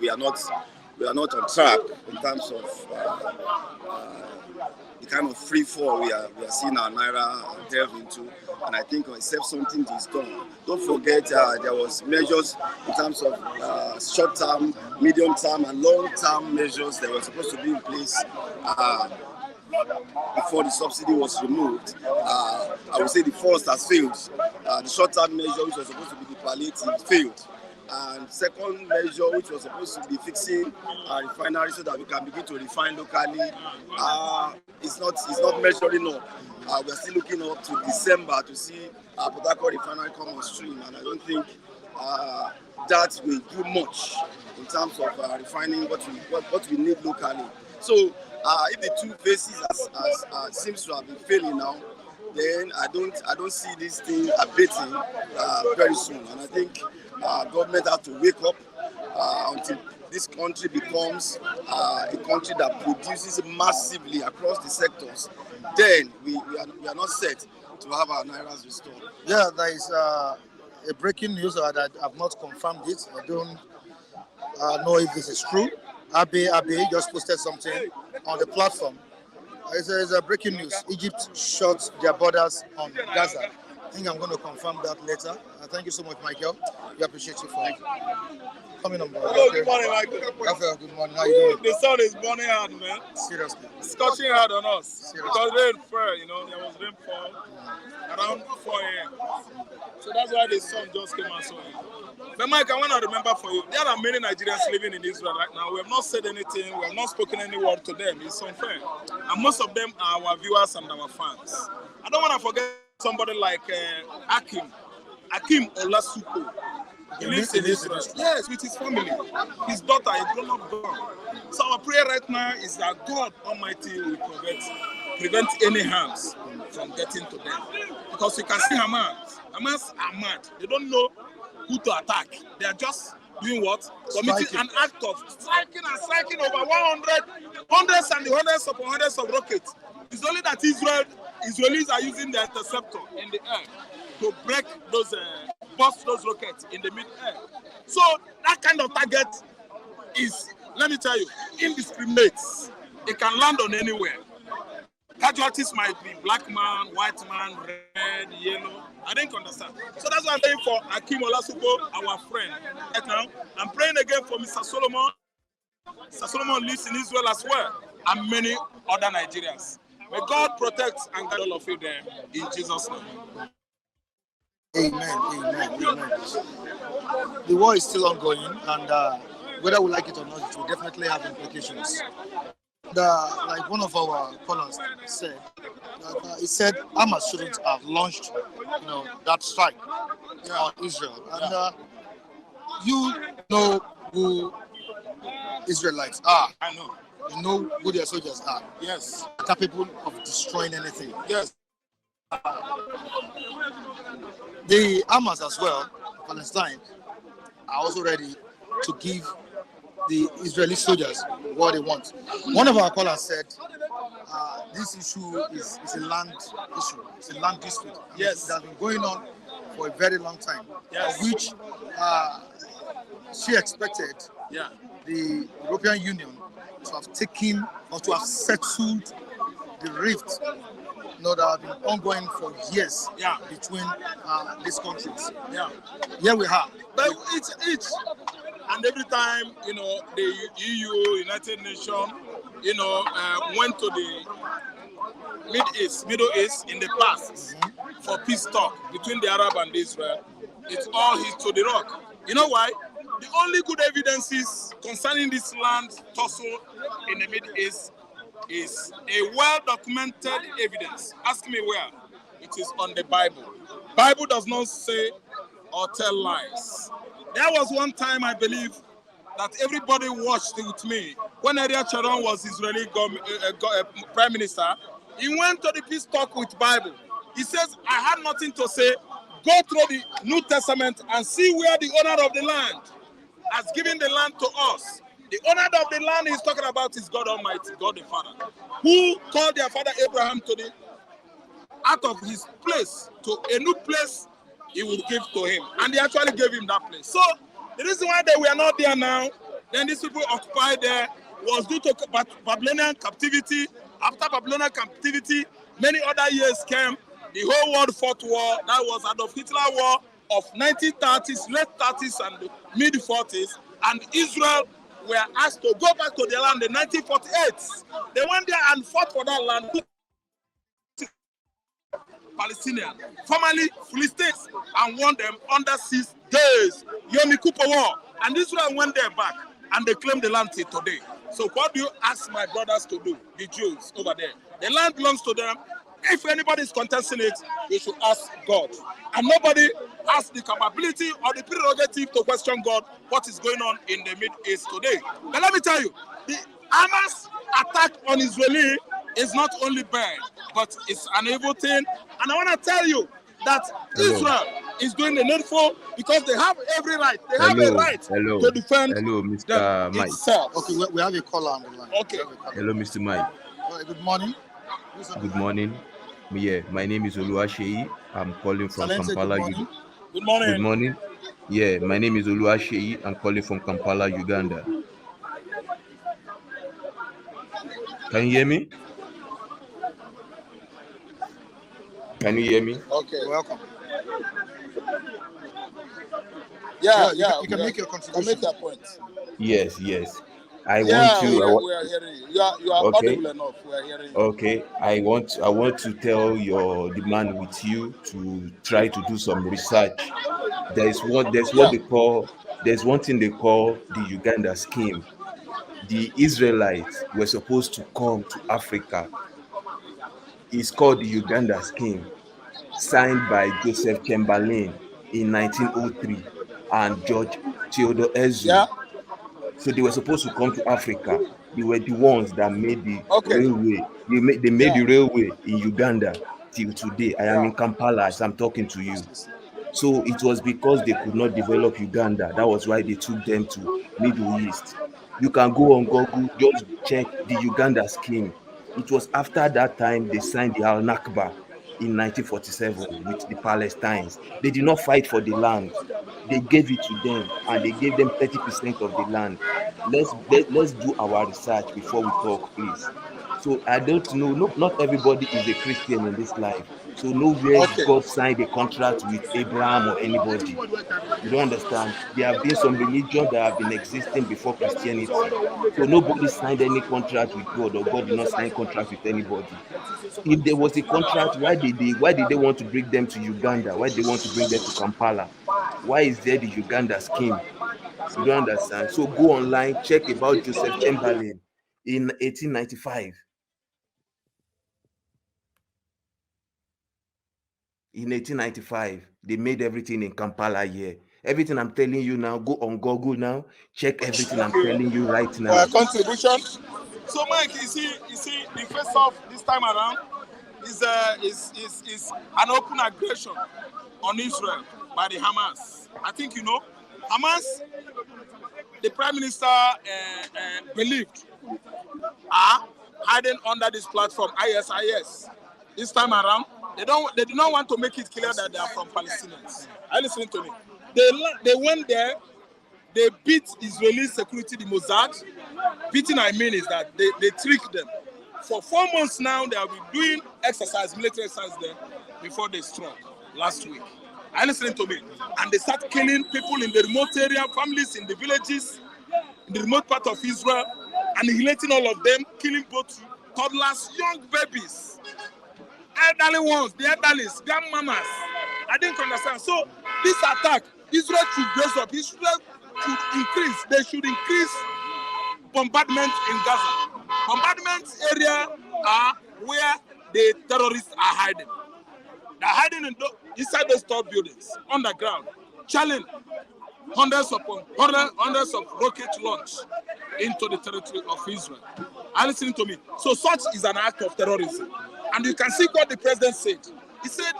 We are not on track in terms of the kind of free fall we are seeing our naira delve into, and I think except something is done. Don't forget there was measures in terms of short-term, medium-term, and long-term measures that were supposed to be in place before the subsidy was removed. I would say the first has failed. The short-term measure, which was supposed to be the palliative, failed. And second measure, which was supposed to be fixing our refinery so that we can begin to refine locally, it's not measuring up. We're still looking up to December to see our Port Harcourt refinery come on stream, and I don't think that will do much in terms of refining what we need locally. So if the two phases seems to have been failing now, then I don't see this thing abating very soon, and I think government have to wake up until this country becomes a country that produces massively across the sectors. Then we are not set to have our nairas restored. Yeah, there is a breaking news that I've not confirmed it. I don't know if this is true. Abe just posted something on the platform. It's a breaking news. Egypt shut their borders on Gaza. I think I'm going to confirm that later. Thank you so much, Michael. We appreciate you for coming on board. Hello, good morning, Michael. Raphael, good morning. How you doing? The sun is burning hard, man. Seriously. Scorching hard on us. Seriously. Because rain fell, there was rainfall around 4 a.m. So that's why the sun just came out so early. But Mike, I want to remember for you, there are many Nigerians living in Israel right now. We have not said anything. We have not spoken any word to them. It's unfair. And most of them are our viewers and our fans. I don't want to forget somebody like Akim Olasupo. He lives in Israel. Yes, with his family. His daughter, a grown-up girl. So our prayer right now is that God Almighty will prevent any harms from getting to them. Because you can see Hamas are mad. They don't know who to attack. They are just doing what? Committing an act of striking over 100, hundreds and hundreds upon hundreds of rockets. It's only that Israelis are using the interceptor in the air to break those, bust those rockets in the mid-air. So that kind of target is, let me tell you, indiscriminate. It can land on anywhere. Casualties might be black man, white man, red, yellow. I didn't understand. So that's why I'm praying for Akim Olasupo, our friend. Right now, I'm praying again for Mr. Solomon. Mr. Solomon lives in Israel as well, and many other Nigerians. May God protect and guide all of you there in Jesus' name. Amen. The war is still ongoing, and whether we like it or not, it will definitely have implications. Like one of our callers said, he said Hamas shouldn't have launched, that strike on Israel. And you know who Israelites are. I know. You know who their soldiers are. Yes. Capable of destroying anything. Yes. The Hamas as well, Palestine, are also ready to give the Israeli soldiers what they want. One of our callers said this issue is a land issue. It's a land dispute. Yes. It has been going on for a very long time. Yes. Which she expected the European Union to have taken or to have settled the rift that have been ongoing for years between these countries. Here we have. But it's and every time, the EU, United Nations, went to the Middle East in the past for peace talk between the Arab and Israel, it's all hit to the rock. You know why? The only good evidences concerning this land tussle in the Middle East is a well-documented evidence. Ask me where. It is on the Bible. Bible does not say or tell lies. There was one time, I believe, that everybody watched with me when Ariel Sharon was Israeli prime minister. He went to the peace talk with Bible. He says, I had nothing to say. Go through the New Testament and see where the owner of the land has given the land to us. The owner of the land he's talking about is God Almighty, God the Father, who called their father Abraham out of his place to a new place he would give to him. And he actually gave him that place. So the reason why they were not there now, then these people occupied there, was due to Babylonian captivity. After Babylonian captivity, many other years came. The whole world fought war. That was Adolf Hitler war of 1930s, late 30s and mid 40s. And Israel were asked to go back to their land in 1948. They went there and fought for that land. Palestinian, formerly Philistines, and won them under 6 days. Yom Kippur War. And Israel went there back and they claimed the land till today. So what do you ask my brothers to do, the Jews over there? The land belongs to them. If anybody is contesting it, they should ask God. And nobody has the capability or the prerogative to question God what is going on in the Middle East today. But let me tell you, the Hamas attack on Israeli is not only bad, but it's an evil thing. And I want to tell you that Israel is doing the needful because they have every right. They have a right to defend Mr. Mike. itself. Okay, we have a caller on the line. Okay. Hello, Mr. Mike. Good morning. Good morning. Yeah, my name is Oluwaseyi. I'm calling from Kampala. Good morning. Good morning. Yeah, my name is Oluwaseyi. I'm calling from Kampala, Uganda. Can you hear me? Can you hear me? Okay, welcome. Yeah. You can make your contribution. Make your point. Yes. I We want to. We are hearing you. You are okay. audible enough. We are hearing you. Okay. I want to tell the man with you to try to do some research. There's one thing they call the Uganda scheme. The Israelites were supposed to come to Africa. It's called the Uganda scheme, signed by Joseph Chamberlain in 1903 and George Theodore Herzl. Yeah. So they were supposed to come to Africa. They were the ones that made the railway. They made the railway in Uganda till today. I am in Kampala as I'm talking to you. So it was because they could not develop Uganda. That was why they took them to Middle East. You can go on Google, just check the Uganda scheme. It was after that time they signed the Al-Nakba in 1947 with the Palestinians. They did not fight for the land. They gave it to them and they gave them 30% of the land. Let's do our research before we talk, please. So I don't know, not everybody is a Christian in this life. So nowhere God signed a contract with Abraham or anybody. You don't understand? There have been some religions that have been existing before Christianity. So nobody signed any contract with God, or God did not sign contract with anybody. If there was a contract, why did they want to bring them to Uganda? Why they want to bring them to Kampala? Why is there the Uganda scheme? You don't understand? So go online, check about Joseph Chamberlain in 1895. In 1895, they made everything in Kampala here. Everything I'm telling you now, go on Google now, check everything I'm telling you right now. Contribution. So, Mike, you see, the face-off this time around is an open aggression on Israel by the Hamas. I think you know, Hamas. The Prime Minister believed are hiding under this platform ISIS. This time around, they do not want to make it clear that they are from Palestinians. Are you listening to me? They went there. They beat Israeli security, the Mossad. Beating, I mean, is that they tricked them. For 4 months now, they have been doing military exercise there before they struck last week. Are you listening to me? And they start killing people in the remote area, families in the villages, in the remote part of Israel, annihilating all of them, killing both toddlers, young babies, elderly ones, the elderlies, grandmamas. I didn't understand. So this attack, Israel should raise up. Israel should increase. They should increase bombardment in Gaza. Bombardment area are where the terrorists are hiding. They're hiding inside those tall buildings, underground, chilling hundreds of rocket launch into the territory of Israel. Are you listening to me? So such is an act of terrorism. And you can see what the president said. He said,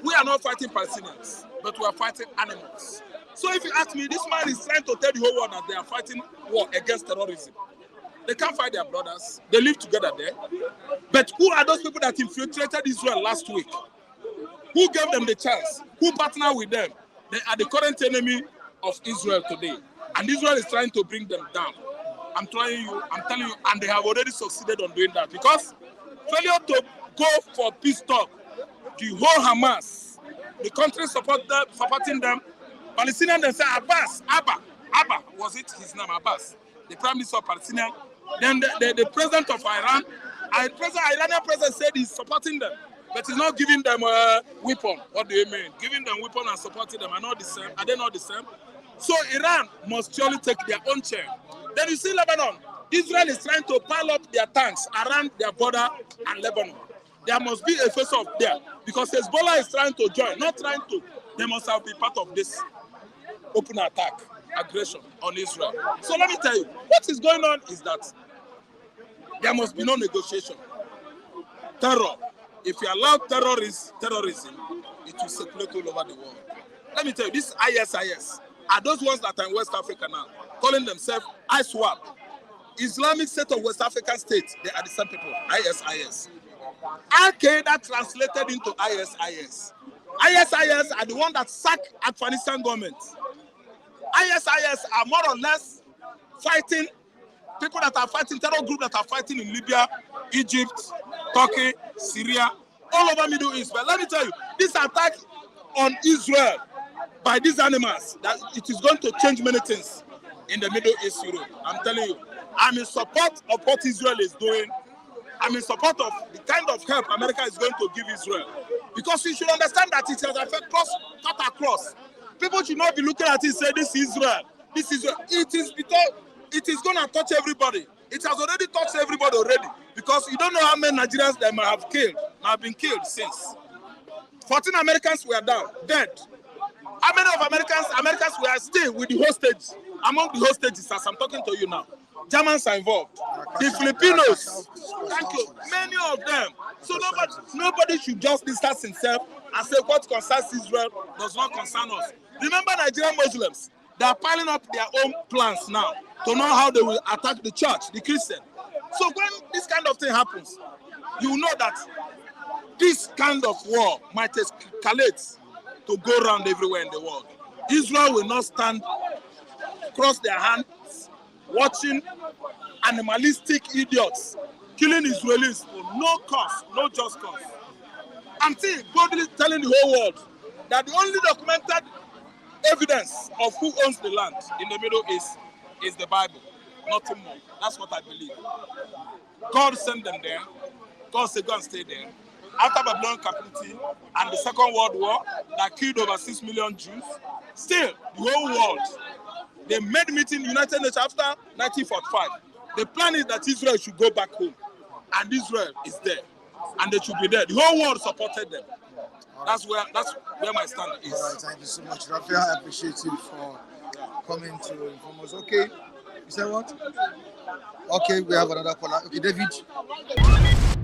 we are not fighting Palestinians, but we are fighting animals. So if you ask me, this man is trying to tell the whole world that they are fighting war against terrorism. They can't fight their brothers. They live together there. But who are those people that infiltrated Israel last week? Who gave them the chance? Who partnered with them? They are the current enemy of Israel today. And Israel is trying to bring them down. I'm telling you, and they have already succeeded on doing that. Because failure to go for peace talk, the whole Hamas, the country supporting them, Palestinians, they say Abba was it his name, Abbas, the prime minister of Palestine. Then the president of Iran, Iranian president said he's supporting them, but he's not giving them a weapon. What do you mean? Giving them weapon and supporting them are not the same. Are they not the same? So Iran must surely take their own chair. Then you see Lebanon. Israel is trying to pile up their tanks around their border and Lebanon. There must be a face-off there because Hezbollah is trying to join, not trying to. They must have been part of this open attack, aggression on Israel. So let me tell you, what is going on is that there must be no negotiation. Terror. If you allow terrorism, it will circulate all over the world. Let me tell you, this ISIS are those ones that are in West Africa now, calling themselves ISWAP. Islamic State of West African States, they are the same people, ISIS. Al-Qaeda translated into ISIS. ISIS are the one that sacked Afghanistan government. ISIS are more or less fighting people that are fighting, terror groups that are fighting in Libya, Egypt, Turkey, Syria, all over Middle East. But let me tell you, this attack on Israel by these animals, that it is going to change many things in the Middle East, Europe. I'm telling you, I'm in support of what Israel is doing. I'm in support of the kind of help America is going to give Israel. Because you should understand that it has affected cut across. People should not be looking at it and say, this is Israel. This is Israel. It is because it is going to touch everybody. It has already touched everybody already. Because you don't know how many Nigerians they might have been killed since. 14 Americans were down, dead. How many of Americans were still with the hostage? Among the hostages, as I'm talking to you now, Germans are involved. The Filipinos, thank you, many of them. So nobody should just distance himself and say what concerns Israel does not concern us. Remember Nigerian Muslims, they are piling up their own plans now to know how they will attack the church, the Christian. So when this kind of thing happens, you know that this kind of war might escalate to go around everywhere in the world. Israel will not stand, cross their hands, watching animalistic idiots killing Israelis for no cause, no just cause. I'm still boldly telling the whole world that the only documented evidence of who owns the land in the Middle East is the Bible, nothing more. That's what I believe. God sent them there. God said, go and stay there. After Babylonian captivity and the Second World War that killed over 6 million Jews, still the whole world, they made meeting in the United Nations after 1945. The plan is that Israel should go back home, and Israel is there, and they should be there. The whole world supported them. That's where my stand is. All right, thank you so much, Raphael. I appreciate you for coming to inform us. Okay, you said what? Okay, we have another caller. Okay, David.